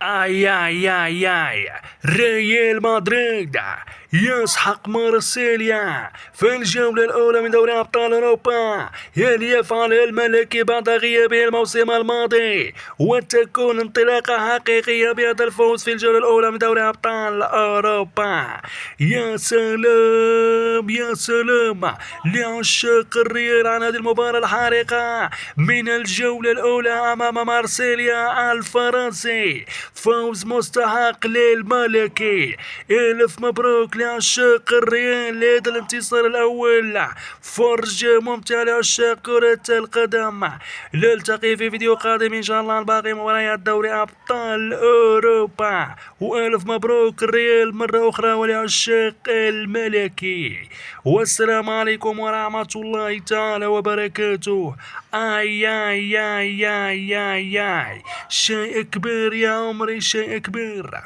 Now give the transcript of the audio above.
آي آي آي آي ريال مدريد يسحق مارسيليا في الجولة الأولى من دوري أبطال أوروبا. هل يفعل الملكي بعد غيابه الموسم الماضي وتكون انطلاقة حقيقية بهذا الفوز في الجولة الأولى من دوري أبطال أوروبا؟ يا سلام يا سلام لعشاق الريال عن هذه المباراة الحارقة من الجولة الأولى أمام مارسيليا الفرنسي. فوز مستحق للملكي. ألف مبروك لعشاق الريال لهذا الانتصار الأول. فرجة ممتعة لعشاق كرة القدم. نلتقي في فيديو قادم إن شاء الله عن باقي مباريات دوري أبطال أوروبا. وألف مبروك الريال مرة أخرى ولعشاق الملكي. والسلام عليكم ورحمة الله تعالى وبركاته. آي آي آي آي آي آي شيء كبير يا عمري، شيء كبير.